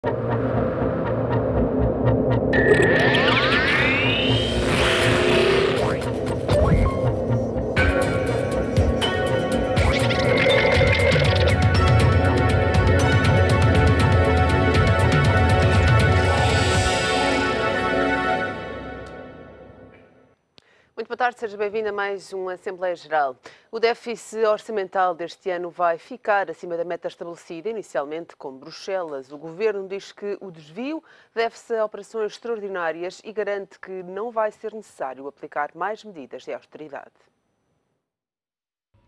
Muito boa tarde, seja bem-vindo a mais uma Assembleia Geral. O déficit orçamental deste ano vai ficar acima da meta estabelecida inicialmente com Bruxelas. O Governo diz que o desvio deve-se a operações extraordinárias e garante que não vai ser necessário aplicar mais medidas de austeridade.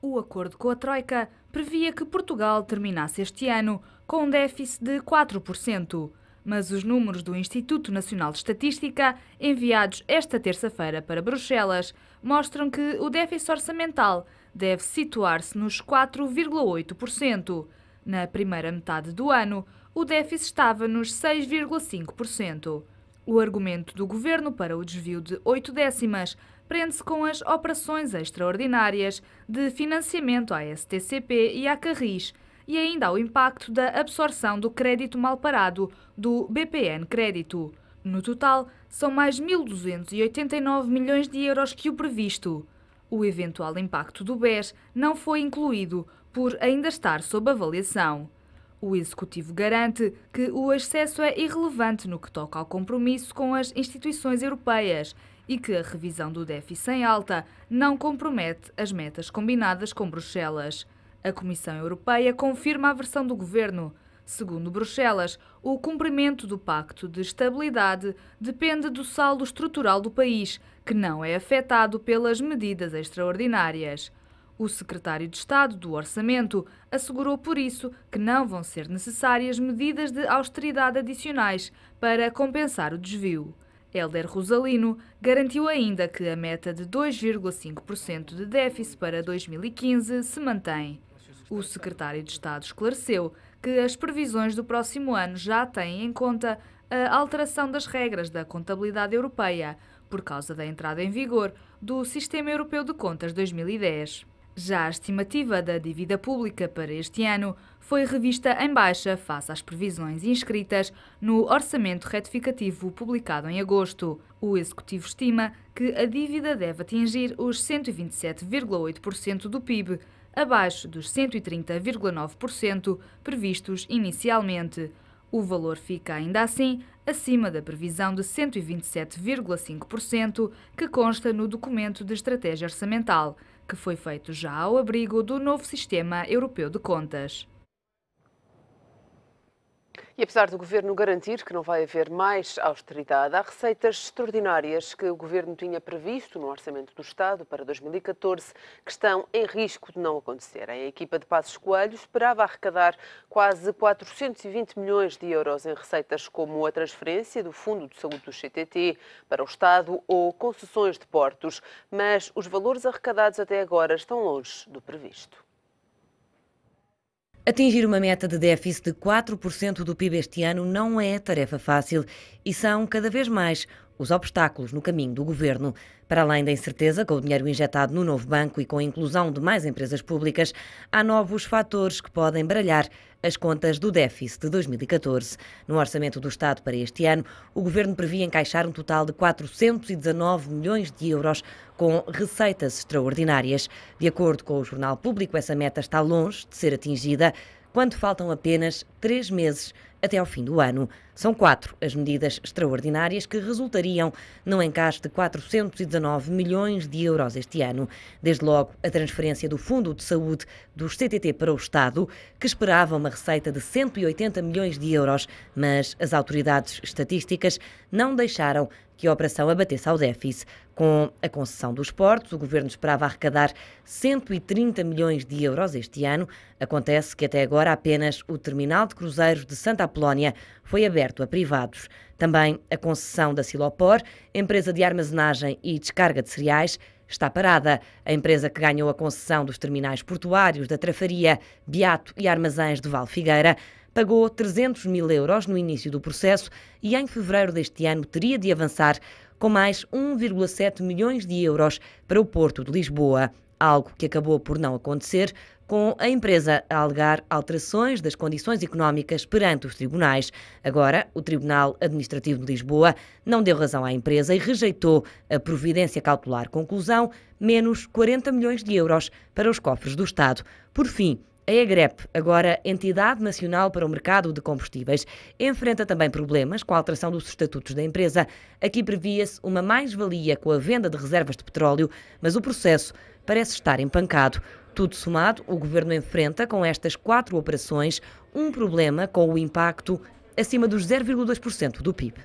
O acordo com a Troika previa que Portugal terminasse este ano com um déficit de 4%. Mas os números do Instituto Nacional de Estatística, enviados esta terça-feira para Bruxelas, mostram que o déficit orçamental deve situar-se nos 4,8%. Na primeira metade do ano, o déficit estava nos 6,5%. O argumento do Governo para o desvio de 8 décimas prende-se com as operações extraordinárias de financiamento à STCP e à Carris, e ainda ao impacto da absorção do crédito mal parado do BPN Crédito. No total, são mais 1.289 milhões de euros que o previsto. O eventual impacto do BES não foi incluído, por ainda estar sob avaliação. O Executivo garante que o excesso é irrelevante no que toca ao compromisso com as instituições europeias e que a revisão do déficit em alta não compromete as metas combinadas com Bruxelas. A Comissão Europeia confirma a versão do Governo. Segundo Bruxelas, o cumprimento do Pacto de Estabilidade depende do saldo estrutural do país, que não é afetado pelas medidas extraordinárias. O secretário de Estado do Orçamento assegurou por isso que não vão ser necessárias medidas de austeridade adicionais para compensar o desvio. Hélder Rosalino garantiu ainda que a meta de 2,5% de déficit para 2015 se mantém. O secretário de Estado esclareceu que as previsões do próximo ano já têm em conta a alteração das regras da contabilidade europeia por causa da entrada em vigor do Sistema Europeu de Contas 2010. Já a estimativa da dívida pública para este ano foi revista em baixa face às previsões inscritas no Orçamento Retificativo publicado em agosto. O Executivo estima que a dívida deve atingir os 127,8% do PIB, abaixo dos 130,9% previstos inicialmente. O valor fica ainda assim acima da previsão de 127,5% que consta no documento de estratégia orçamental, que foi feito já ao abrigo do novo Sistema Europeu de Contas. E apesar do Governo garantir que não vai haver mais austeridade, há receitas extraordinárias que o Governo tinha previsto no Orçamento do Estado para 2014 que estão em risco de não acontecerem. A equipa de Passos Coelho esperava arrecadar quase 420 milhões de euros em receitas como a transferência do Fundo de Saúde do CTT para o Estado ou concessões de portos, mas os valores arrecadados até agora estão longe do previsto. Atingir uma meta de déficit de 4% do PIB este ano não é tarefa fácil e são cada vez mais os obstáculos no caminho do Governo. Para além da incerteza com o dinheiro injetado no novo banco e com a inclusão de mais empresas públicas, há novos fatores que podem baralhar as contas do déficit de 2014. No Orçamento do Estado para este ano, o Governo previa encaixar um total de 419 milhões de euros com receitas extraordinárias. De acordo com o Jornal Público, essa meta está longe de ser atingida, quando faltam apenas 3 meses até ao fim do ano. São 4 as medidas extraordinárias que resultariam num encaixe de 419 milhões de euros este ano. Desde logo, a transferência do Fundo de Saúde dos CTT para o Estado, que esperava uma receita de 180 milhões de euros, mas as autoridades estatísticas não deixaram que a operação abatesse ao déficit. Com a concessão dos portos, o Governo esperava arrecadar 130 milhões de euros este ano. Acontece que até agora apenas o terminal de cruzeiros de Santa Apolónia foi aberto a privados. Também a concessão da Silopor, empresa de armazenagem e descarga de cereais, está parada. A empresa que ganhou a concessão dos terminais portuários da Trafaria, Beato e Armazéns de Valfigueira pagou 300 mil euros no início do processo e em fevereiro deste ano teria de avançar com mais 1,7 milhões de euros para o Porto de Lisboa, algo que acabou por não acontecer com a empresa a alegar alterações das condições económicas perante os tribunais. Agora, o Tribunal Administrativo de Lisboa não deu razão à empresa e rejeitou a providência cautelar. Conclusão, menos 40 milhões de euros para os cofres do Estado. Por fim, a EGREP, agora Entidade Nacional para o Mercado de Combustíveis, enfrenta também problemas com a alteração dos estatutos da empresa. Aqui previa-se uma mais-valia com a venda de reservas de petróleo, mas o processo parece estar empancado. Tudo somado, o Governo enfrenta, com estas 4 operações, um problema com o impacto acima dos 0,2% do PIB.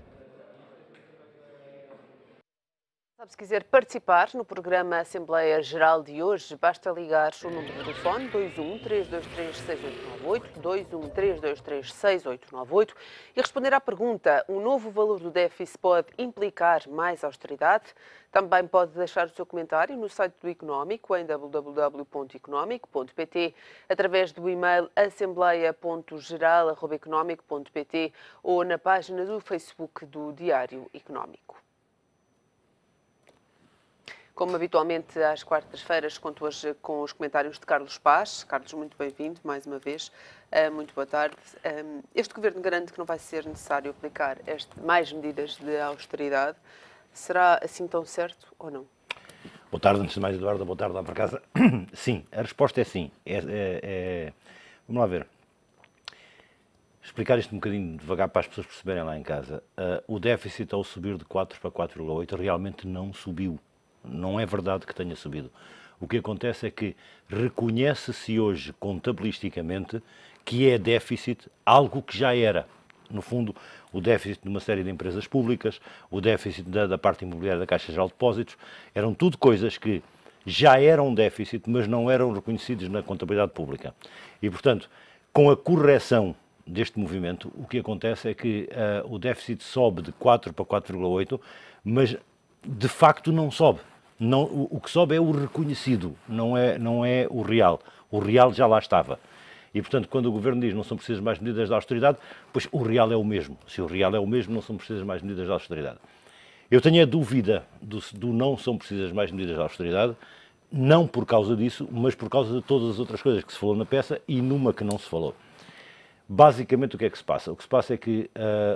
Se quiser participar no programa Assembleia Geral de hoje, basta ligar o número de telefone 21 323 6898, 21 323 6898 e responder à pergunta: o novo valor do déficit pode implicar mais austeridade? Também pode deixar o seu comentário no site do Económico, em www.económico.pt, através do e-mail assembleia.geral@económico.pt ou na página do Facebook do Diário Económico. Como habitualmente às quartas-feiras, conto hoje com os comentários de Carlos Paz. Carlos, muito bem-vindo mais uma vez. Muito boa tarde. Este Governo garante que não vai ser necessário aplicar mais medidas de austeridade. Será assim tão certo ou não? Boa tarde, antes de mais, Eduardo. Boa tarde lá para casa. Sim, a resposta é sim. Vamos lá ver. Explicar isto um bocadinho devagar para as pessoas perceberem lá em casa. O déficit, ao subir de 4 para 4,8, realmente não subiu. Não é verdade que tenha subido. O que acontece é que reconhece-se hoje, contabilisticamente, que é déficit algo que já era. No fundo, o déficit de uma série de empresas públicas, o déficit da parte imobiliária da Caixa Geral de Depósitos, eram tudo coisas que já eram déficit, mas não eram reconhecidos na contabilidade pública. E, portanto, com a correção deste movimento, o que acontece é que o déficit sobe de 4 para 4,8, mas de facto não sobe. Não, o que sobe é o reconhecido, não é o real. O real já lá estava. E, portanto, quando o Governo diz que não são precisas mais medidas de austeridade, pois o real é o mesmo. Se o real é o mesmo, não são precisas mais medidas de austeridade. Eu tenho a dúvida do não são precisas mais medidas de austeridade, não por causa disso, mas por causa de todas as outras coisas que se falou na peça e numa que não se falou. Basicamente, o que é que se passa? O que se passa é que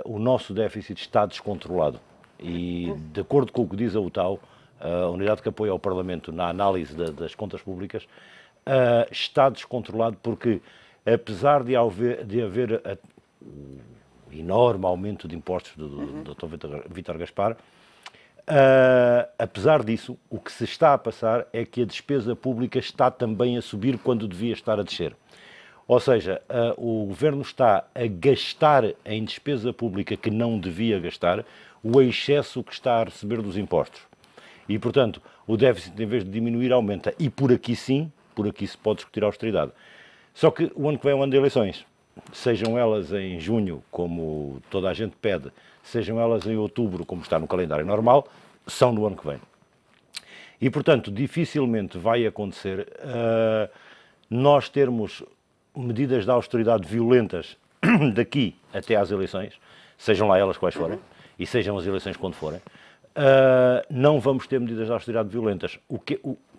o nosso déficit está descontrolado. E, de acordo com o que diz a UTAU, a Unidade que apoia ao Parlamento na análise das contas públicas, está descontrolado porque, apesar de haver o enorme aumento de impostos do Dr. Vítor Gaspar, apesar disso, o que se está a passar é que a despesa pública está também a subir quando devia estar a descer. Ou seja, o Governo está a gastar em despesa pública que não devia gastar o excesso que está a receber dos impostos. E, portanto, o déficit, em vez de diminuir, aumenta. E por aqui sim, por aqui se pode discutir a austeridade. Só que o ano que vem é um ano de eleições. Sejam elas em junho, como toda a gente pede, sejam elas em outubro, como está no calendário normal, são no ano que vem. E, portanto, dificilmente vai acontecer nós termos medidas de austeridade violentas daqui até às eleições, sejam lá elas quais forem, e sejam as eleições quando forem, não vamos ter medidas de austeridade violentas.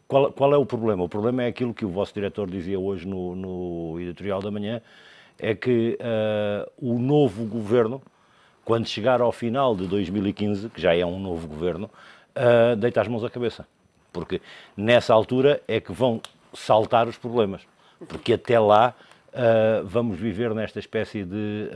Qual é o problema? O problema é aquilo que o vosso diretor dizia hoje no editorial da manhã, é que o novo governo, quando chegar ao final de 2015, que já é um novo governo, deita as mãos à cabeça. Porque nessa altura é que vão saltar os problemas. Porque até lá vamos viver nesta espécie de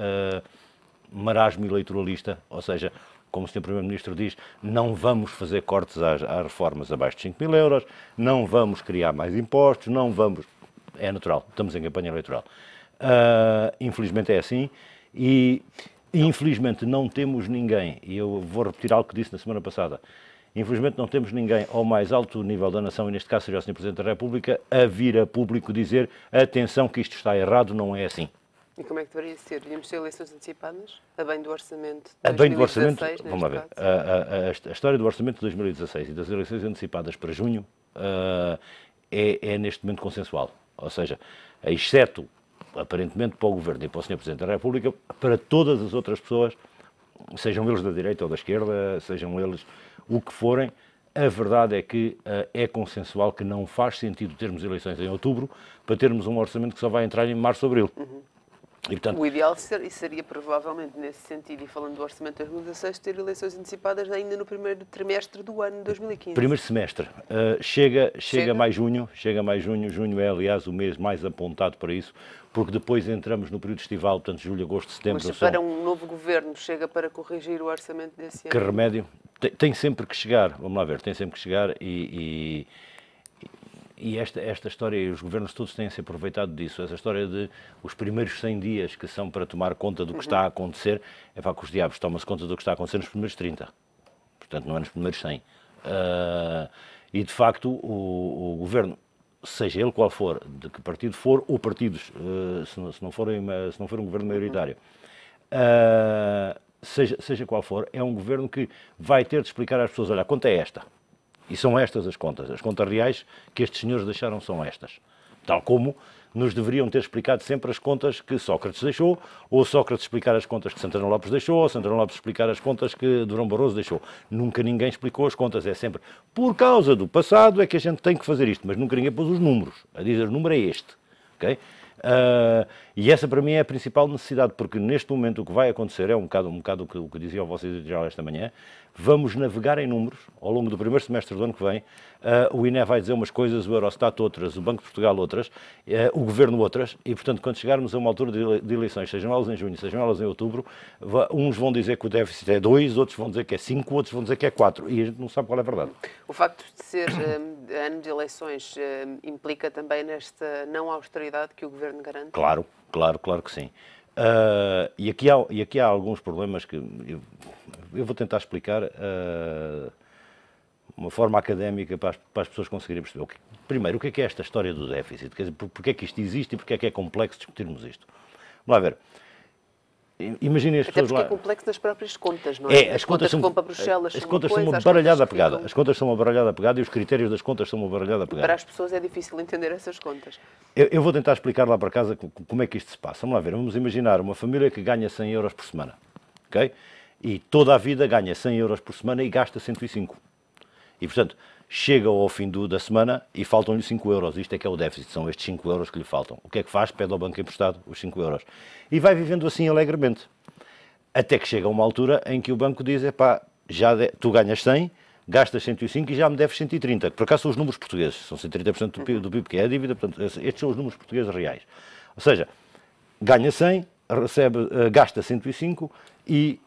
marasmo eleitoralista, ou seja, como o Sr. Primeiro-Ministro diz, não vamos fazer cortes às reformas abaixo de 5.000 euros, não vamos criar mais impostos, não vamos... É natural, estamos em campanha eleitoral. Infelizmente é assim e infelizmente não temos ninguém, e eu vou repetir algo que disse na semana passada, infelizmente não temos ninguém ao mais alto nível da nação, e neste caso seja o Sr. Presidente da República, a vir a público dizer atenção que isto está errado, não é assim. E como é que deveria ser? Devíamos ter eleições antecipadas? A bem do orçamento de 2016? A bem do orçamento, vamos lá ver, a história do orçamento de 2016 e das eleições antecipadas para junho é neste momento consensual. Ou seja, exceto, aparentemente, para o Governo e para o Sr. Presidente da República, para todas as outras pessoas, sejam eles da direita ou da esquerda, sejam eles o que forem, a verdade é que é consensual que não faz sentido termos eleições em outubro para termos um orçamento que só vai entrar em março ou abril. E, portanto, o ideal seria provavelmente nesse sentido, e falando do orçamento de 2016, ter eleições antecipadas ainda no primeiro trimestre do ano de 2015. Primeiro semestre. Chega mais junho, junho é aliás o mês mais apontado para isso, porque depois entramos no período estival, portanto julho, agosto, setembro. Mas para um novo governo chega para corrigir o orçamento desse ano? Que remédio? Tem sempre que chegar, vamos lá ver, tem sempre que chegar e esta história, e os governos todos têm se aproveitado disso, essa história de os primeiros 100 dias que são para tomar conta do que está a acontecer, é para que os diabos tomam-se conta do que está a acontecer nos primeiros 30, portanto não é nos primeiros 100. E de facto o governo, seja ele qual for, de que partido for, ou partidos, se não for um governo maioritário, seja qual for, é um governo que vai ter de explicar às pessoas, olha, a conta é esta. E são estas as contas reais que estes senhores deixaram são estas. Tal como nos deveriam ter explicado sempre as contas que Sócrates deixou, ou Sócrates explicar as contas que Santana Lopes deixou, ou Santana Lopes explicar as contas que Durão Barroso deixou. Nunca ninguém explicou as contas, é sempre por causa do passado é que a gente tem que fazer isto, mas nunca ninguém pôs os números, a dizer o número é este. Okay? E essa para mim é a principal necessidade, porque neste momento o que vai acontecer é um bocado o que dizia o vosso editorial esta manhã, vamos navegar em números ao longo do primeiro semestre do ano que vem, o INE vai dizer umas coisas, o Eurostat outras, o Banco de Portugal outras, o Governo outras, e portanto quando chegarmos a uma altura de eleições, sejam elas em junho, sejam elas em outubro, uns vão dizer que o déficit é 2, outros vão dizer que é 5, outros vão dizer que é 4, e a gente não sabe qual é a verdade. O facto de ser ano de eleições implica também nesta não austeridade que o Governo garante? Claro que sim. E aqui há alguns problemas que eu vou tentar explicar de uma forma académica para as pessoas conseguirem perceber. Primeiro, o que é esta história do déficit? Quer dizer, porque é que isto existe e porque é que é complexo discutirmos isto? Vamos lá ver. Imaginem as pessoas lá... Até porque é complexo nas próprias contas, não é? As contas que vão para Bruxelas as contas são uma baralhada pegada. As contas são uma baralhada pegada e os critérios das contas são uma baralhada pegada. Para as pessoas é difícil entender essas contas. Eu vou tentar explicar lá para casa como é que isto se passa. Vamos lá ver. Vamos imaginar uma família que ganha 100 euros por semana. Ok? E toda a vida ganha 100 euros por semana e gasta 105. E, portanto, chega ao fim da semana e faltam-lhe 5 euros. Isto é que é o déficit, são estes 5 euros que lhe faltam. O que é que faz? Pede ao banco emprestado os 5 euros. E vai vivendo assim alegremente. Até que chega uma altura em que o banco diz, tu ganhas 100, gastas 105 e já me deves 130. Por acaso são os números portugueses, são 130% do PIB, que é a dívida, portanto, estes são os números portugueses reais. Ou seja, ganha 100, gasta 105 e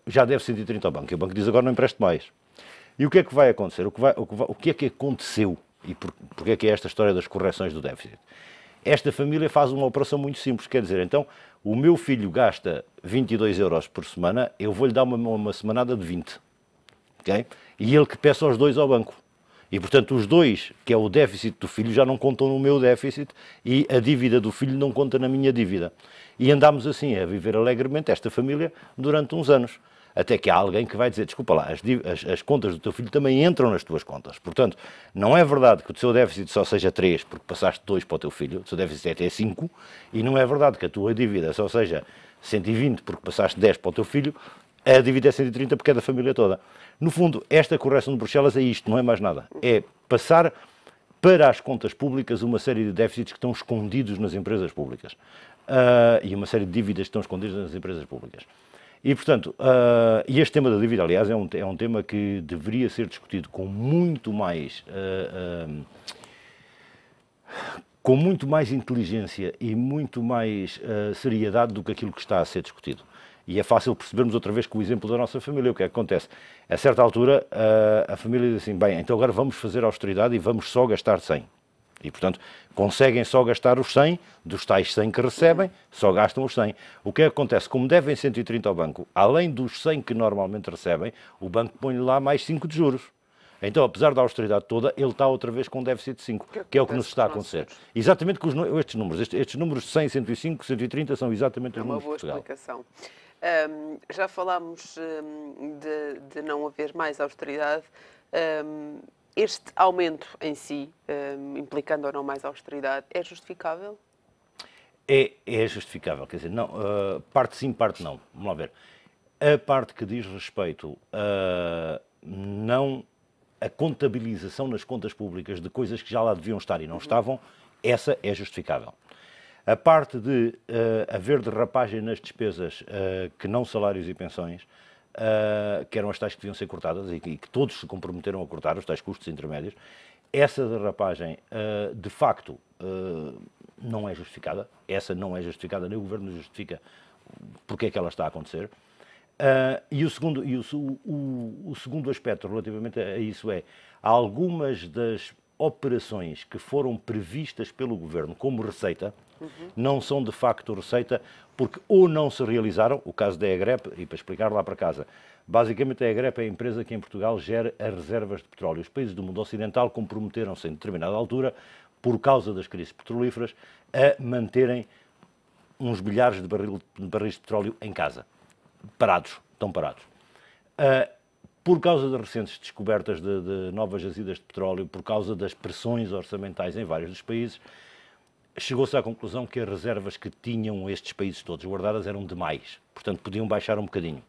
já deve 130 ao banco. E o banco diz, agora não empresto mais. E o que é que vai acontecer? O que é que aconteceu? E porque é que é esta história das correções do déficit? Esta família faz uma operação muito simples, quer dizer, então, o meu filho gasta 22 euros por semana, eu vou-lhe dar uma semanada de 20. Okay? E ele que peça os dois ao banco. E, portanto, os dois, que é o déficit do filho, já não contam no meu déficit e a dívida do filho não conta na minha dívida. E andámos assim a viver alegremente, esta família, durante uns anos. Até que há alguém que vai dizer, desculpa lá, as contas do teu filho também entram nas tuas contas. Portanto, não é verdade que o teu déficit só seja 3 porque passaste 2 para o teu filho, o teu déficit é até 5, e não é verdade que a tua dívida só seja 120 porque passaste 10 para o teu filho, a dívida é 130 porque é da família toda. No fundo, esta correção de Bruxelas é isto, não é mais nada. É passar para as contas públicas uma série de déficits que estão escondidos nas empresas públicas. E uma série de dívidas que estão escondidas nas empresas públicas. E, portanto, e este tema da dívida, aliás, é um tema que deveria ser discutido com muito mais inteligência e muito mais seriedade do que aquilo que está a ser discutido. E é fácil percebermos outra vez com o exemplo da nossa família. O que é que acontece? A certa altura, a família diz assim, bem, então agora vamos fazer austeridade e vamos só gastar 100. E, portanto, conseguem só gastar os 100, dos tais 100 que recebem, só gastam os 100. O que acontece? Como devem 130 ao banco, além dos 100 que normalmente recebem, o banco põe-lhe lá mais 5 de juros. Então, apesar da austeridade toda, ele está outra vez com um déficit de 5, que é o que nos está a acontecer. Exatamente com estes números de 100, 105, 130 são exatamente os números de Portugal. É uma boa explicação. Já falámos de não haver mais austeridade. Este aumento em si, implicando ou não mais austeridade, é justificável? É justificável, quer dizer, não, parte sim, parte não. Vamos lá ver. A parte que diz respeito a não a contabilização nas contas públicas de coisas que já lá deviam estar e não estavam, essa é justificável. A parte de haver derrapagem nas despesas que não salários e pensões, que eram as tais que deviam ser cortadas e que todos se comprometeram a cortar, os tais custos intermédios, essa derrapagem, de facto, não é justificada. Essa não é justificada, nem o Governo justifica porque é que ela está a acontecer. E o segundo aspecto relativamente a isso é, algumas das operações que foram previstas pelo Governo como receita, não são de facto receita, porque ou não se realizaram, o caso da EGREP, e para explicar lá para casa, basicamente a EGREP é a empresa que em Portugal gera as reservas de petróleo. Os países do mundo ocidental comprometeram-se em determinada altura, por causa das crises petrolíferas, a manterem uns milhares de barris de petróleo em casa, parados, estão parados. Por causa das recentes descobertas de novas jazidas de petróleo, por causa das pressões orçamentais em vários dos países, chegou-se à conclusão que as reservas que tinham estes países todos guardadas eram demais, portanto podiam baixar um bocadinho.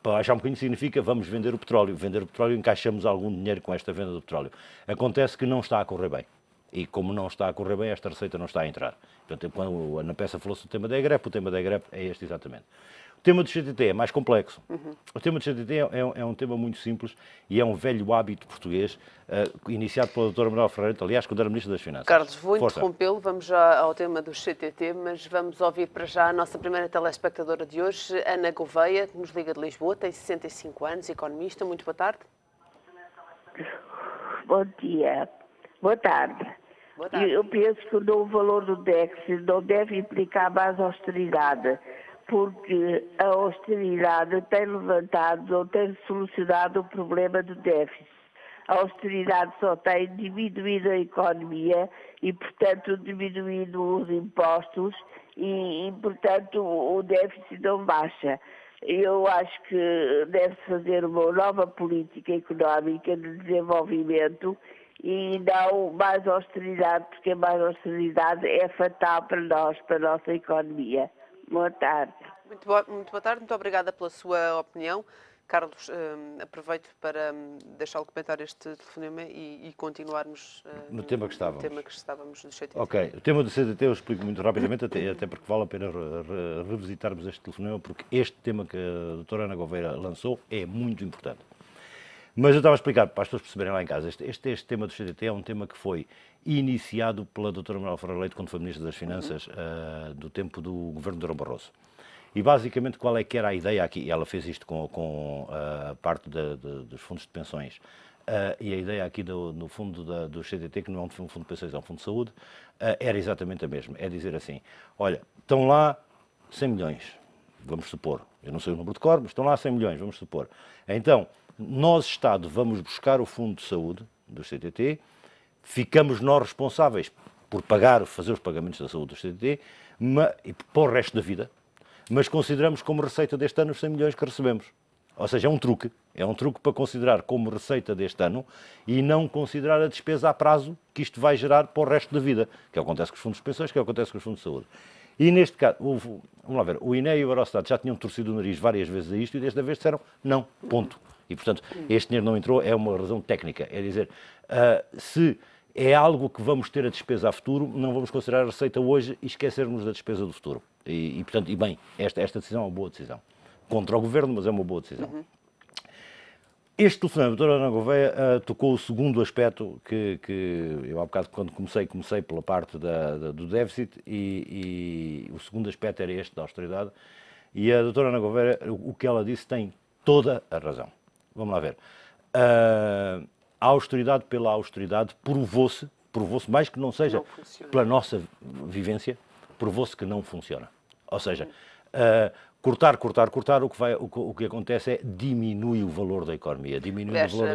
Para baixar um bocadinho significa vamos vender o petróleo. Vender o petróleo, encaixamos algum dinheiro com esta venda do petróleo. Acontece que não está a correr bem. E como não está a correr bem, esta receita não está a entrar. Portanto, quando na peça falou-se do tema da EGREP, o tema da EGREP é este exatamente. O tema do CTT é mais complexo. O tema do CTT é um tema muito simples e é um velho hábito português, iniciado pela doutora Manuela Ferreira, aliás, quando era Ministra das Finanças. Carlos, vou interrompê-lo, vamos já ao tema do CTT, mas vamos ouvir para já a nossa primeira telespectadora de hoje, Ana Gouveia, que nos liga de Lisboa, tem 65 anos, economista. Muito boa tarde. Bom dia. Boa tarde. Boa tarde. Eu penso que o novo valor do déficit não deve implicar mais austeridade, porque a austeridade tem levantado ou tem solucionado o problema do déficit. A austeridade só tem diminuído a economia e, portanto, diminuído os impostos e portanto, o déficit não baixa. Eu acho que deve-se fazer uma nova política económica de desenvolvimento e não mais austeridade, porque mais austeridade é fatal para nós, para a nossa economia. Boa tarde. Muito boa tarde, muito obrigada pela sua opinião. Carlos, aproveito para deixar o comentário este telefonema e continuarmos no tema que estávamos. No tema que estávamos do CTT. Ok, o tema do CTT eu explico muito rapidamente, até porque vale a pena revisitarmos este telefonema, porque este tema que a doutora Ana Gouveia lançou é muito importante. Mas eu estava a explicar, para as pessoas perceberem lá em casa, este tema do CTT é um tema que foi iniciado pela doutora Manuela Ferreira Leite quando foi Ministra das Finanças, do tempo do governo de Durão Barroso. E basicamente qual é que era a ideia aqui? Ela fez isto com a parte dos fundos de pensões. E a ideia aqui no fundo do CTT, que não é um fundo de pensões, é um fundo de saúde, era exatamente a mesma. É dizer assim, olha, estão lá 100 milhões, vamos supor. Eu não sei o número de cor, mas estão lá 100 milhões, vamos supor. Então, nós, Estado, vamos buscar o fundo de saúde do CTT, ficamos nós responsáveis por fazer os pagamentos da saúde do CTT e para o resto da vida, mas consideramos como receita deste ano os 100 milhões que recebemos. Ou seja, é um truque para considerar como receita deste ano e não considerar a despesa a prazo que isto vai gerar para o resto da vida, que é o que acontece com os fundos de pensões, que é o que acontece com os fundos de saúde. E neste caso, vamos lá ver, o INE e o Eurostat já tinham torcido o nariz várias vezes a isto e desta vez disseram não, ponto. E, portanto, este dinheiro não entrou, é uma razão técnica. É dizer, se é algo que vamos ter a despesa a futuro, não vamos considerar a receita hoje e esquecermos da despesa do futuro. E portanto, esta decisão é uma boa decisão. Contra o Governo, mas é uma boa decisão. Este telefonema, a doutora Ana Gouveia tocou o segundo aspecto que eu há bocado, quando comecei pela parte do déficit e o segundo aspecto era este da austeridade. E a doutora Ana Gouveia, o que ela disse tem toda a razão. Vamos lá ver. A austeridade pela austeridade provou-se, mais que não seja pela nossa vivência, provou-se que não funciona. Ou seja, cortar, o que acontece é diminui o valor da economia.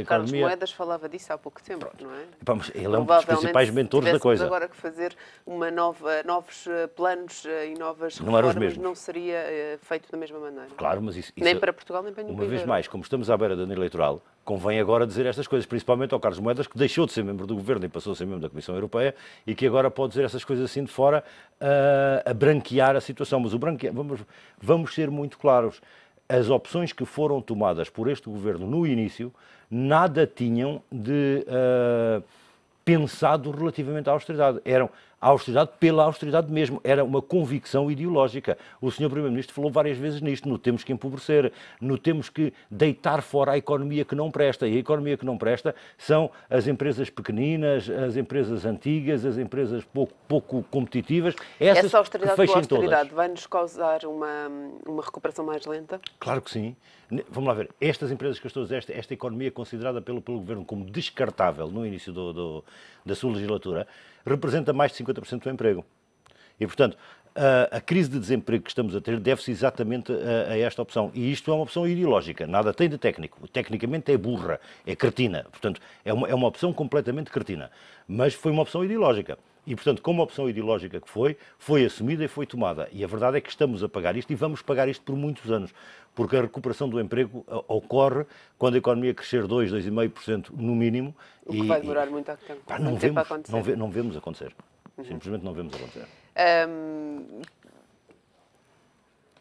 Carlos Moedas falava disso há pouco tempo, não é? Mas ele é um dos principais mentores da coisa. Agora que fazer novos planos e novas reformas não seria feito da mesma maneira. Claro, mas isso nem para Portugal, nem para nenhum país. Uma vez mais, como estamos à beira do ano eleitoral, convém agora dizer estas coisas, principalmente ao Carlos Moedas, que deixou de ser membro do Governo e passou a ser membro da Comissão Europeia e que agora pode dizer essas coisas assim de fora a branquear a situação. Mas vamos ser muito claros. as opções que foram tomadas por este governo no início nada tinham de pensado relativamente à austeridade. Eram a austeridade pela austeridade mesmo. Era uma convicção ideológica. O Sr. Primeiro-Ministro falou várias vezes nisto, no temos que empobrecer, no temos que deitar fora a economia que não presta. E a economia que não presta são as empresas pequeninas, as empresas antigas, as empresas pouco competitivas. Essa austeridade pela austeridade vai-nos causar uma recuperação mais lenta? Claro que sim. Vamos lá ver. Estas empresas que eu estou a dizer, esta economia considerada pelo Governo como descartável no início da sua legislatura, representa mais de 50% do emprego. E, portanto, a crise de desemprego que estamos a ter deve-se exatamente a esta opção. E isto é uma opção ideológica, nada tem de técnico. Tecnicamente é burra, é cretina. Portanto, é uma opção completamente cretina. Mas foi uma opção ideológica. E, portanto, como opção ideológica que foi assumida e foi tomada. E a verdade é que estamos a pagar isto e vamos pagar isto por muitos anos. Porque a recuperação do emprego ocorre quando a economia crescer 2,5% no mínimo. O que vai demorar muito tempo. Não vemos acontecer. Simplesmente não vemos acontecer.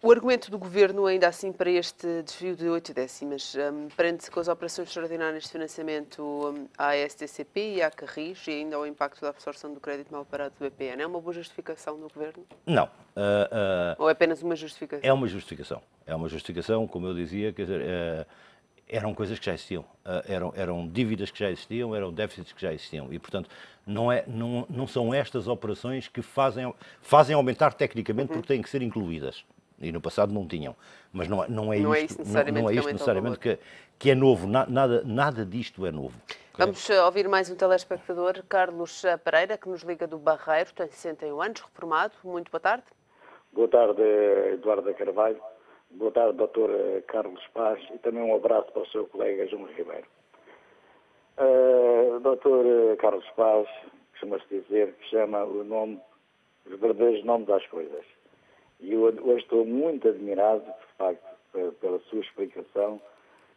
O argumento do Governo, ainda assim, para este desvio de 8 décimas, prende-se com as operações extraordinárias de financiamento à STCP e à Carris e ainda ao impacto da absorção do crédito mal parado do BPN. É uma boa justificação do Governo? Não. Ou é apenas uma justificação? É uma justificação. É uma justificação, como eu dizia, quer dizer, eram coisas que já existiam. Eram dívidas que já existiam, eram déficits que já existiam. E, portanto, não são estas operações que fazem aumentar tecnicamente porque têm que ser incluídas. E no passado não tinham. Mas não é isto necessariamente que é novo. Nada disto é novo. Vamos ouvir mais um telespectador, Carlos Pereira, que nos liga do Barreiro, tem 61 anos, reformado. Muito boa tarde. Boa tarde, Eduardo Carvalho. Boa tarde, Dr. Carlos Paz. E também um abraço para o seu colega João Ribeiro. Dr. Carlos Paz, costuma-se dizer que chama os verdadeiros nomes às coisas. E eu hoje estou muito admirado, de facto, pela sua explicação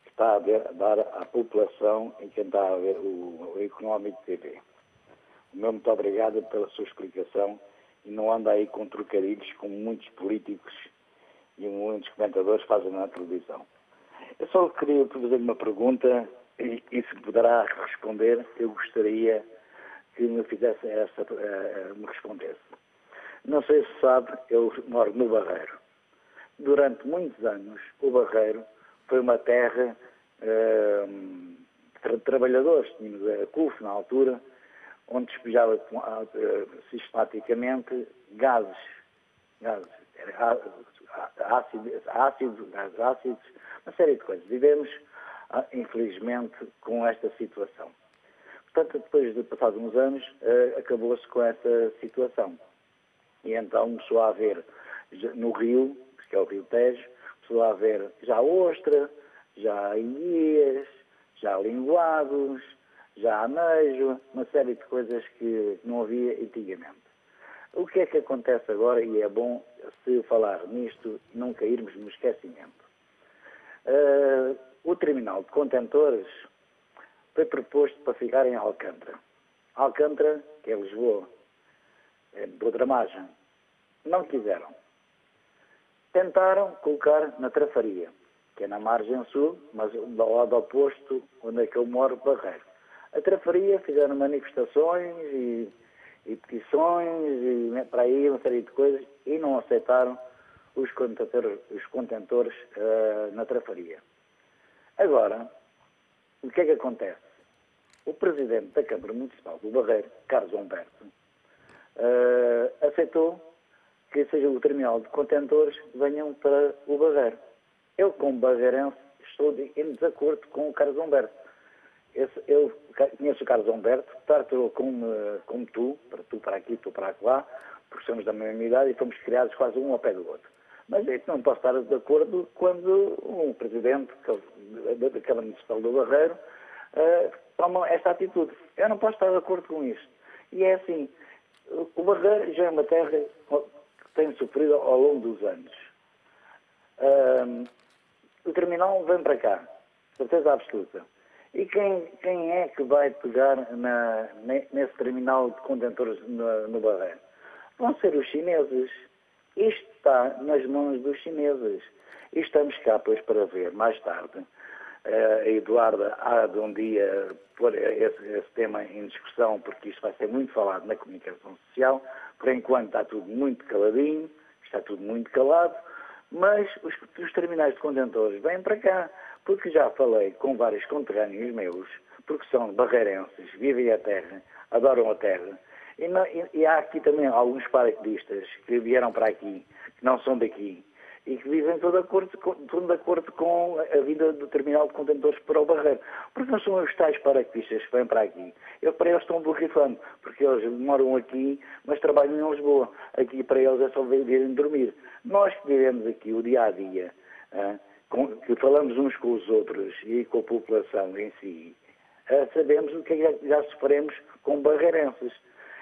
que está a dar à população em quem está a ver o Económico TV. O meu muito obrigado pela sua explicação e não anda aí com trocadilhos como muitos políticos e muitos comentadores fazem na televisão. Eu só queria fazer uma pergunta e se poderá responder, eu gostaria que me respondesse. Não sei se sabe, eu moro no Barreiro. Durante muitos anos, o Barreiro foi uma terra de trabalhadores. Tínhamos a CUF na altura, onde despejava sistematicamente gases ácidos, uma série de coisas. Vivemos, infelizmente, com esta situação. Portanto, depois de passados uns anos, acabou-se com essa situação. E então começou a haver no rio, que é o Rio Tejo, começou a haver já ostra, já enguias, já linguados, já anejo, uma série de coisas que não havia antigamente. O que é que acontece agora, e é bom se falar nisto e não cairmos no esquecimento. O terminal de contentores foi proposto para ficar em Alcântara. Alcântara, que é Lisboa, de outra margem. Não quiseram. Tentaram colocar na Trafaria, que é na margem sul, mas do lado oposto, onde é que eu moro, Barreiro. A Trafaria fizeram manifestações e petições e para aí uma série de coisas e não aceitaram os contentores na Trafaria. Agora, o que é que acontece? O presidente da Câmara Municipal do Barreiro, Carlos Humberto, aceitou que seja o terminal de contentores venham para o Barreiro. Eu, como barreirense, estou em desacordo com o Carlos Humberto. Eu conheço o Carlos Humberto, trato como tu para aqui, tu para lá, porque somos da mesma idade e fomos criados quase um ao pé do outro. Mas eu não posso estar de acordo quando um presidente da Câmara Municipal do Barreiro toma esta atitude. Eu não posso estar de acordo com isto. E é assim, o Barreiro já é uma terra que tem sofrido ao longo dos anos. O terminal vem para cá, certeza absoluta. E quem é que vai pegar nesse terminal de contentores no Barreiro? Vão ser os chineses. Isto está nas mãos dos chineses. E estamos cá, pois, para ver mais tarde. A Eduarda há de um dia pôr esse tema em discussão, porque isto vai ser muito falado na comunicação social. Por enquanto está tudo muito caladinho, está tudo muito calado, mas os terminais de contentores vêm para cá, porque já falei com vários conterrâneos meus, porque são barreirenses, vivem a terra, adoram a terra, e há aqui também alguns paraquedistas que vieram para aqui, que não são daqui, e que vivem tudo de acordo com a vinda do terminal de contentores para o Barreiro. Porque não são os tais paraquedistas que vêm para aqui. Para eles estão borrifando, porque eles moram aqui, mas trabalham em Lisboa. Aqui para eles é só virem dormir. Nós que vivemos aqui o dia-a-dia, que falamos uns com os outros e com a população em si, sabemos o que já sofremos com barreirenses.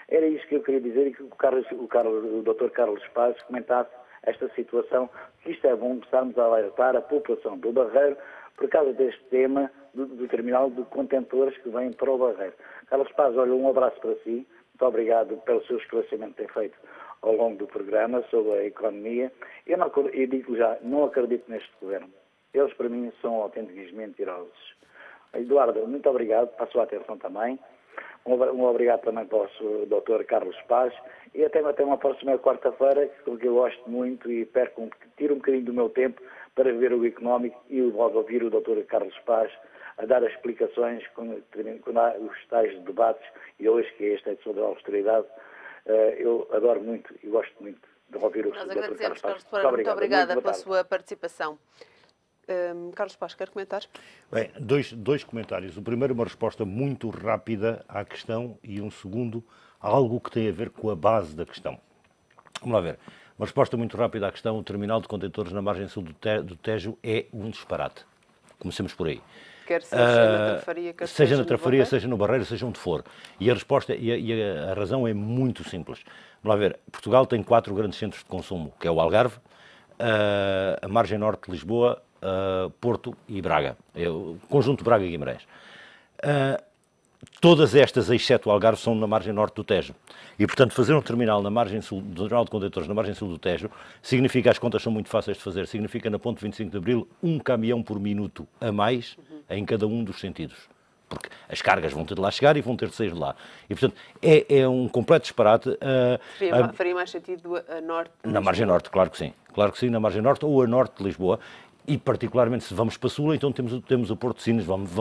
Era isso que eu queria dizer e que o Dr. Carlos Paz comentasse esta situação, que isto é bom começarmos a alertar a população do Barreiro por causa deste tema do terminal de contentores que vem para o Barreiro. Carlos Paz, olha, um abraço para si, muito obrigado pelo seu esclarecimento que tem feito ao longo do programa sobre a economia. Eu digo já, não acredito neste governo. Eles, para mim, são autênticos mentirosos. Eduardo, muito obrigado pela sua atenção também. Um obrigado também para o Dr. Carlos Paz e até uma próxima quarta-feira, que eu gosto muito e tiro um bocadinho do meu tempo para ver o económico e ouvir o Dr. Carlos Paz a dar as explicações quando há os tais debates, e hoje que este é sobre a austeridade. Eu adoro muito e gosto muito de ouvir o Dr. Carlos Paz. Muito obrigada pela sua participação. Carlos Paz, quer comentar? Bem, dois comentários. O primeiro, uma resposta muito rápida à questão, e um segundo, algo que tem a ver com a base da questão. Vamos lá ver. Uma resposta muito rápida à questão: o terminal de contentores na margem sul do Tejo é um disparate. Comecemos por aí. Quer seja na Trafaria, quer seja na Trafaria, seja no Barreiro, seja onde for. E a resposta a razão é muito simples. Vamos lá ver. Portugal tem 4 grandes centros de consumo, que é o Algarve, a margem norte de Lisboa, Porto e Braga, o conjunto Braga e Guimarães. Todas estas, exceto o Algarve, são na margem norte do Tejo. E, portanto, fazer um terminal na margem sul, terminal de contentores na margem sul do Tejo, significa, as contas são muito fáceis de fazer, significa na ponte 25 de Abril um caminhão por minuto a mais em cada um dos sentidos. Porque as cargas vão ter de lá chegar e vão ter de sair de lá. E, portanto, é um completo disparate. Faria mais sentido a norte de Na margem norte, claro que sim. Claro que sim, na margem norte ou a norte de Lisboa. E, particularmente, se vamos para Sul, então temos o Porto de Sines, vamos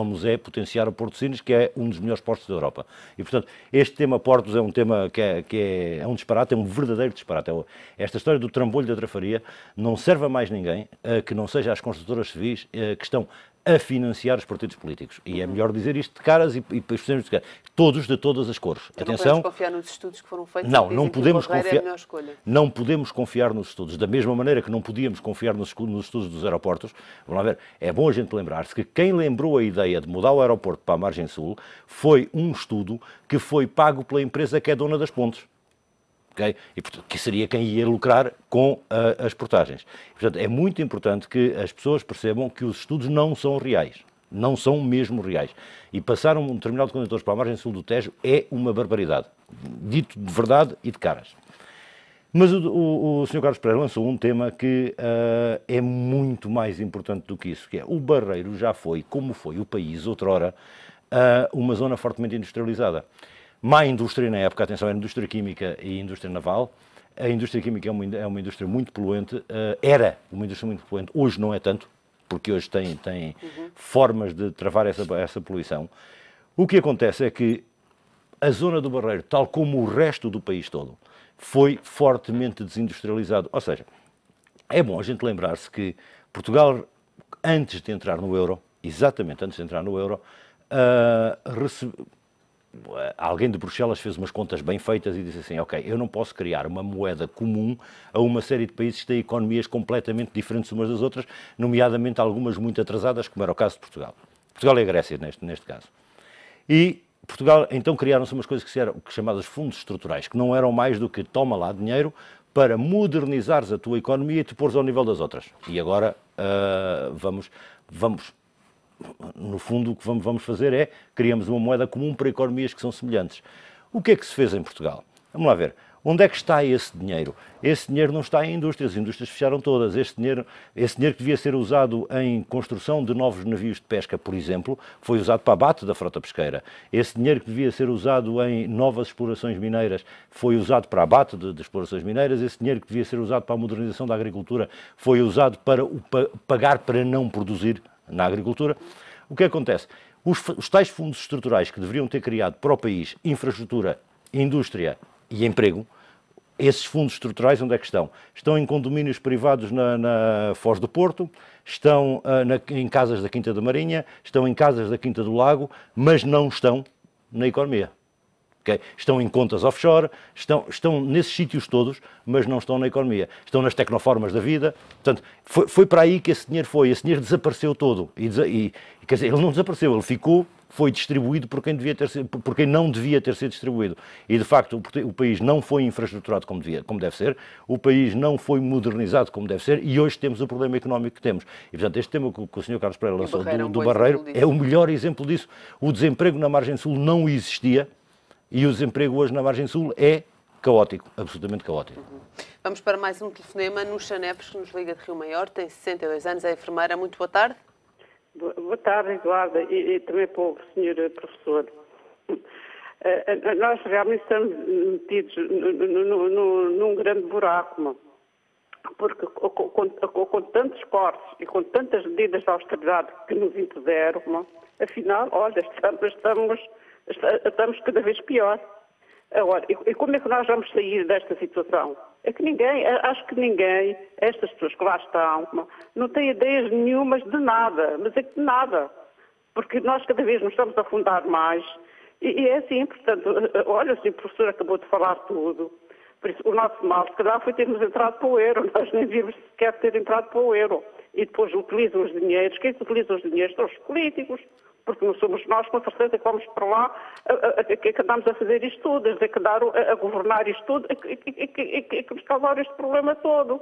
potenciar o Porto de Sines, que é um dos melhores portos da Europa. E, portanto, este tema portos é um tema que é um disparate, é um verdadeiro disparate. Esta história do trambolho da Trafaria não serve a mais ninguém que não seja as construtoras civis que estão a financiar os partidos políticos. E é melhor dizer isto de caras e precisamos de caras. Todos, de todas as cores. Então atenção. Não podemos confiar nos estudos que foram feitos? Não podemos confiar. É a melhor escolha. Não podemos confiar nos estudos. Da mesma maneira que não podíamos confiar nos estudos dos aeroportos. Vamos lá ver. É bom a gente lembrar-se que quem lembrou a ideia de mudar o aeroporto para a margem sul foi um estudo que foi pago pela empresa que é dona das pontes. Okay? E, portanto, que seria quem ia lucrar com as portagens. Portanto, é muito importante que as pessoas percebam que os estudos não são reais. Não são mesmo reais. E passar um terminal de contentores para a margem sul do Tejo é uma barbaridade. Dito de verdade e de caras. Mas o Sr. Carlos Pereira lançou um tema que é muito mais importante do que isso, que é o Barreiro já foi, como foi o país outrora, uma zona fortemente industrializada. Má indústria na época, atenção, era indústria química e indústria naval. A indústria química é uma indústria muito poluente, era uma indústria muito poluente, hoje não é tanto, porque hoje tem formas de travar essa poluição. O que acontece é que a zona do Barreiro, tal como o resto do país todo, foi fortemente desindustrializado. Ou seja, é bom a gente lembrar-se que Portugal, antes de entrar no euro, exatamente antes de entrar no euro, alguém de Bruxelas fez umas contas bem feitas e disse assim: ok, eu não posso criar uma moeda comum a uma série de países que têm economias completamente diferentes umas das outras, nomeadamente algumas muito atrasadas, como era o caso de Portugal. Portugal e a Grécia, neste caso. E Portugal, então, criaram-se umas coisas que eram chamadas fundos estruturais, que não eram mais do que toma lá dinheiro para modernizares a tua economia e te pôres ao nível das outras. E agora vamos no fundo, o que vamos fazer é criamos uma moeda comum para economias que são semelhantes. O que é que se fez em Portugal? Vamos lá ver. Onde é que está esse dinheiro? Esse dinheiro não está em indústrias, as indústrias fecharam todas. Esse dinheiro que devia ser usado em construção de novos navios de pesca, por exemplo, foi usado para abate da frota pesqueira. Esse dinheiro que devia ser usado em novas explorações mineiras foi usado para abate de explorações mineiras. Esse dinheiro que devia ser usado para a modernização da agricultura foi usado para pagar para não produzir na agricultura. O que acontece? Os tais fundos estruturais que deveriam ter criado para o país infraestrutura, indústria e emprego, esses fundos estruturais onde é que estão? Estão em condomínios privados na Foz do Porto, estão em casas da Quinta da Marinha, estão em casas da Quinta do Lago, mas não estão na economia. Okay? Estão em contas offshore, estão nesses sítios todos, mas não estão na economia. Estão nas tecnoformas da vida. Portanto, foi para aí que esse dinheiro foi. Esse dinheiro desapareceu todo. Quer dizer, ele não desapareceu, ele foi distribuído por quem não devia ter sido distribuído. E, de facto, o país não foi infraestruturado como deve ser, o país não foi modernizado como deve ser, e hoje temos o problema económico que temos. E, portanto, este tema que o Sr. Carlos Pereira lançou do Barreiro é o melhor exemplo disso. O desemprego na margem sul não existia, e o desemprego hoje na margem sul é caótico, absolutamente caótico. Vamos para mais um telefonema. Nuxa Neves, que nos liga de Rio Maior, tem 62 anos, é enfermeira. Muito boa tarde. Boa tarde, Eduarda, e também para o senhor professor. Nós realmente estamos metidos num grande buraco, porque com tantos cortes e com tantas medidas de austeridade que nos impuseram, afinal, olha, estamos cada vez pior. Agora, e como é que nós vamos sair desta situação? É que acho que ninguém, estas pessoas que lá estão, não têm ideias nenhumas de nada, mas é que de nada. Porque nós cada vez nos estamos a afundar mais. E é assim, portanto, olha, o professor acabou de falar tudo. Por isso, o nosso mal, se calhar, foi termos entrado para o euro. Nós nem devíamos sequer ter entrado para o euro. E depois utilizam os dinheiros. Quem utiliza os dinheiros são os políticos. Porque não somos nós, com certeza, que vamos para lá, que andamos a fazer isto tudo, a que andar a governar isto tudo, que nos causaram este problema todo.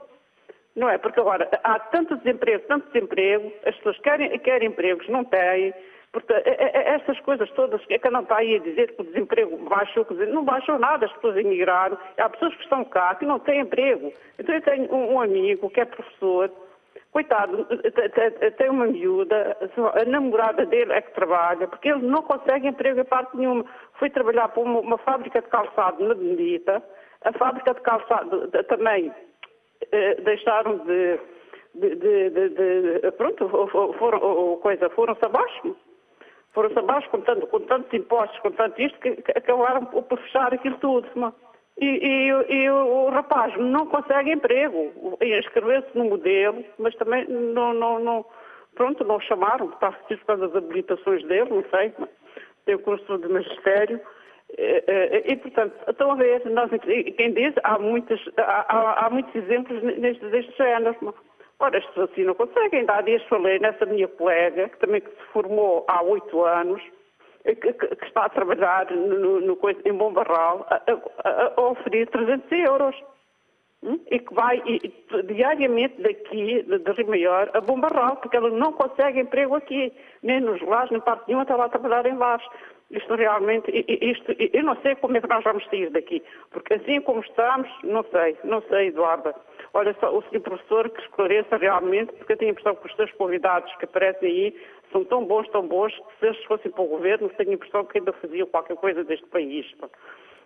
Não é? Porque agora há tanto desemprego, as pessoas querem empregos, não têm. Portanto, estas coisas todas, que não está aí a dizer que o desemprego baixou, quer dizer, não baixou nada, as pessoas emigraram, há pessoas que estão cá que não têm emprego. Então eu tenho um amigo que é professor, coitado, tem uma miúda, a namorada dele é que trabalha, porque ele não consegue emprego em parte nenhuma. Foi trabalhar para uma fábrica de calçado na Benedita, a fábrica de calçado também deixaram foram-se abaixo. Foram-se abaixo com tantos impostos, com tanto isto, que acabaram por fechar aquilo tudo. E o rapaz não consegue emprego. Inscreveu-se no modelo, mas também não chamaram, está por causa das habilitações dele, não sei, tem o curso de magistério. E, portanto, estão a ver, quem diz, há muitos exemplos deste género. Ora, as pessoas assim não conseguem. Ainda há dias falei nessa minha colega, que também se formou há 8 anos, que está a trabalhar em Bom Barral, a oferecer 300 euros. E que vai diariamente daqui, de Rio Maior, a Bom Barral, porque ela não consegue emprego aqui, nem nos lares, nem parte nenhuma, está lá a trabalhar em lares. Isto realmente, eu não sei como é que nós vamos sair daqui, porque assim como estamos, não sei, Eduarda. Olha só, o senhor professor que esclareça realmente, porque eu tenho a impressão que os seus convidados que aparecem aí são tão bons, que se eles fossem para o governo, tenho a impressão que ainda faziam qualquer coisa deste país.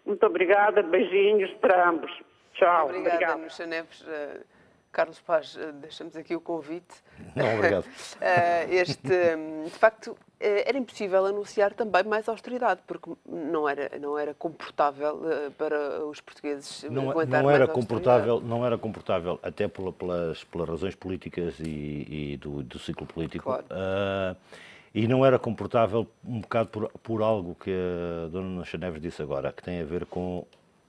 Muito obrigada, beijinhos para ambos. Tchau. Obrigada, Nuxa Neves. Carlos Paz, deixamos aqui o convite. Não, obrigado. De facto, era impossível anunciar também mais austeridade, porque não era comportável para os portugueses aguentar mais austeridade. Não era comportável, até pelas razões políticas e do ciclo político. Claro. E não era comportável um bocado por algo que a dona Nuxa Neves disse agora, que tem a ver com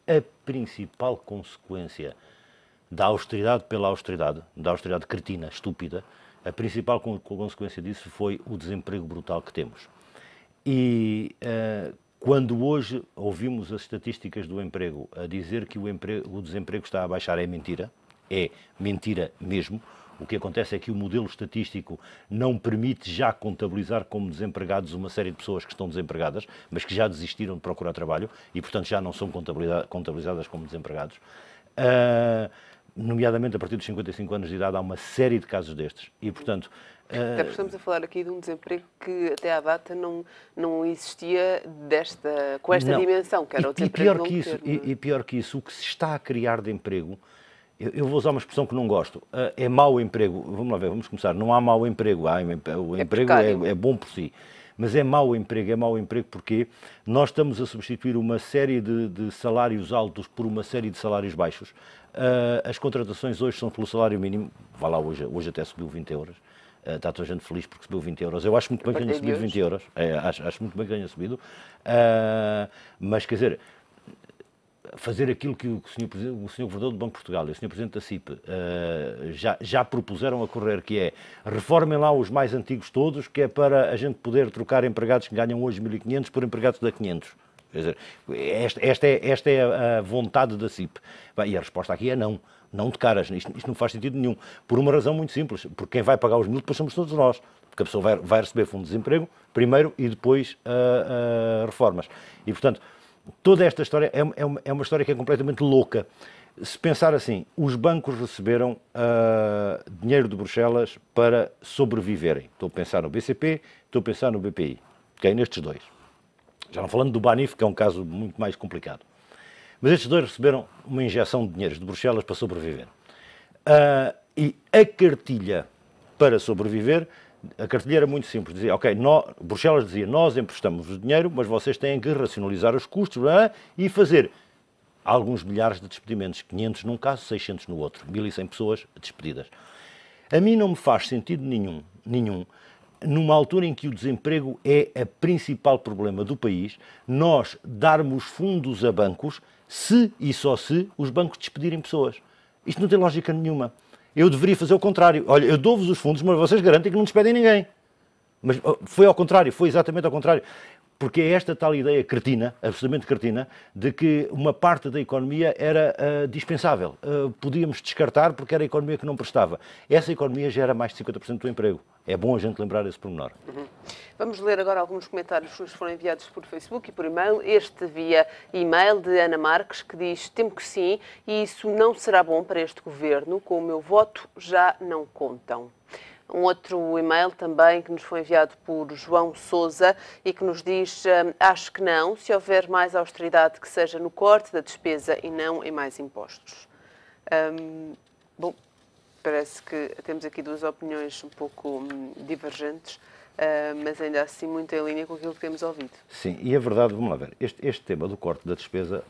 a principal consequência da austeridade pela austeridade, da austeridade cretina, estúpida. A principal consequência disso foi o desemprego brutal que temos. E quando hoje ouvimos as estatísticas do emprego a dizer que o desemprego está a baixar, é mentira mesmo. O que acontece é que o modelo estatístico não permite já contabilizar como desempregados uma série de pessoas que estão desempregadas, mas que já desistiram de procurar trabalho e, portanto, já não são contabilizadas como desempregados. Nomeadamente, a partir dos 55 anos de idade, há uma série de casos destes. E, portanto... Até porque estamos a falar aqui de um desemprego que até à data não existia com esta dimensão, que era o desemprego de longo termo. E pior que isso, o que se está a criar de emprego, eu vou usar uma expressão que não gosto, é mau emprego. Vamos lá ver, vamos começar. Não há mau emprego, o emprego é bom por si. Mas é mau emprego porque nós estamos a substituir uma série de salários altos por uma série de salários baixos. As contratações hoje são pelo salário mínimo, vá lá, hoje até subiu 20 euros. Está toda a gente feliz porque subiu 20 euros. Eu acho muito bem que tenha subido 20 euros. Acho muito bem que tenha subido. Mas, quer dizer, fazer aquilo que o Sr. Governador do Banco de Portugal e o Sr. Presidente da CIP já propuseram a correr, que é reformem lá os mais antigos todos, que é para a gente poder trocar empregados que ganham hoje 1.500 por empregados de 500. Quer dizer, esta é a vontade da CIP. E a resposta aqui é não. Não de caras. Isto não faz sentido nenhum. Por uma razão muito simples. Porque quem vai pagar os 1.000 depois somos todos nós. Porque a pessoa vai receber fundo de desemprego primeiro e depois reformas. E, portanto, toda esta história é uma história que é completamente louca. Se pensar assim, os bancos receberam dinheiro de Bruxelas para sobreviverem. Estou a pensar no BCP, estou a pensar no BPI. Okay? Nestes dois. Já não falando do Banif, que é um caso muito mais complicado. Mas estes dois receberam uma injeção de dinheiros de Bruxelas para sobreviver. E a cartilha para sobreviver, a cartilha era muito simples. Dizia, Bruxelas dizia, nós emprestamos o dinheiro, mas vocês têm que racionalizar os custos e fazer alguns milhares de despedimentos. 500 num caso, 600 no outro. 1.100 pessoas despedidas. A mim não me faz sentido nenhum, numa altura em que o desemprego é o principal problema do país, nós darmos fundos a bancos se e só se os bancos despedirem pessoas. Isto não tem lógica nenhuma. Eu deveria fazer o contrário. Olha, eu dou-vos os fundos, mas vocês garantem que não despedem ninguém. Mas foi ao contrário, foi exatamente ao contrário. Porque é esta tal ideia cretina, absolutamente cretina, de que uma parte da economia era dispensável. Podíamos descartar porque era a economia que não prestava. Essa economia gera mais de 50% do emprego. É bom a gente lembrar esse pormenor. Vamos ler agora alguns comentários que nos foram enviados por Facebook e por e-mail. Este via e-mail de Ana Marques, que diz: temo que sim, e isso não será bom para este governo. Com o meu voto já não contam. Um outro e-mail também que nos foi enviado por João Sousa e que nos diz: acho que não, se houver mais austeridade que seja no corte da despesa e não em mais impostos. Bom, parece que temos aqui duas opiniões um pouco divergentes, mas ainda assim muito em linha com aquilo que temos ouvido. Sim, e a verdade, vamos lá ver, este tema do corte da despesa,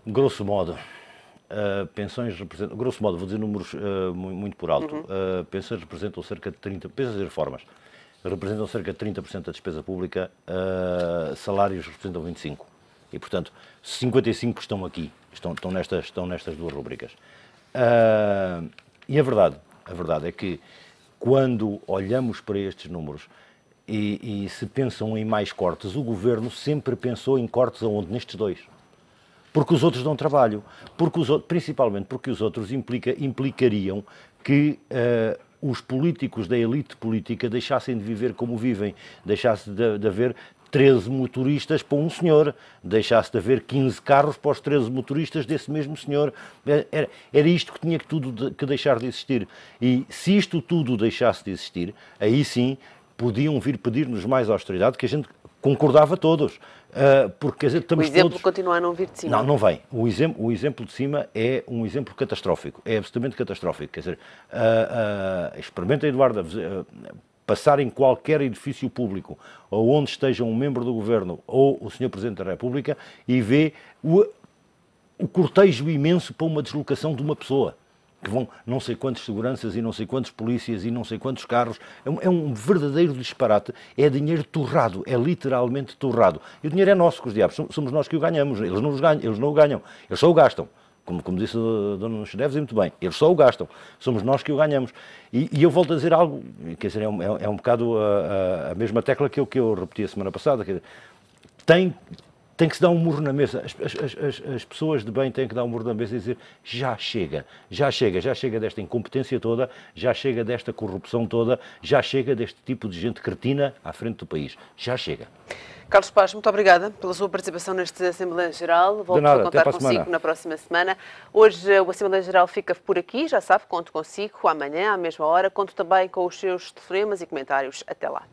grosso modo, pensões representam, grosso modo, vou dizer números muito por alto, pensões representam cerca de 30%, pensões e reformas, representam cerca de 30% da despesa pública, salários representam 25%. E, portanto, 55% estão aqui, estão nestas duas rubricas. E a verdade é que, quando olhamos para estes números e se pensam em mais cortes, o Governo sempre pensou em cortes aonde? Nestes dois. Porque os outros dão trabalho, principalmente porque os outros implicariam que os políticos da elite política deixassem de viver como vivem, deixasse de haver 13 motoristas para um senhor, deixasse de haver 15 carros para os 13 motoristas desse mesmo senhor. Era isto que tinha que deixar de existir. E se isto tudo deixasse de existir, aí sim podiam vir pedir-nos mais austeridade, que a gente concordava todos. Porque, quer dizer, estamos o exemplo todos... continua a não vir de cima. Não vem. O exemplo de cima é um exemplo catastrófico. É absolutamente catastrófico. Quer dizer, experimenta, Eduardo, passar em qualquer edifício público, ou onde esteja um membro do Governo ou o Sr. Presidente da República, e vê o cortejo imenso para uma deslocação de uma pessoa, que vão não sei quantos seguranças e não sei quantos polícias e não sei quantos carros. É um verdadeiro disparate. É dinheiro torrado, é literalmente torrado. E o dinheiro é nosso, com os diabos. Somos nós que o ganhamos. Eles não o ganham, eles só o gastam. Como disse a Dona Neves, e muito bem, eles só o gastam, somos nós que o ganhamos. E eu volto a dizer algo, quer dizer, é um bocado a mesma tecla que eu repeti a semana passada, quer dizer, tem que se dar um murro na mesa. As pessoas de bem têm que dar um murro na mesa e dizer já chega, já chega, já chega desta incompetência toda, já chega desta corrupção toda, já chega deste tipo de gente cretina à frente do país. Já chega. Carlos Paz, muito obrigada pela sua participação nesta Assembleia Geral. Volto a contar consigo na próxima semana. Hoje o Assembleia Geral fica por aqui, já sabe, conto consigo amanhã à mesma hora. Conto também com os seus telefonemas e comentários. Até lá.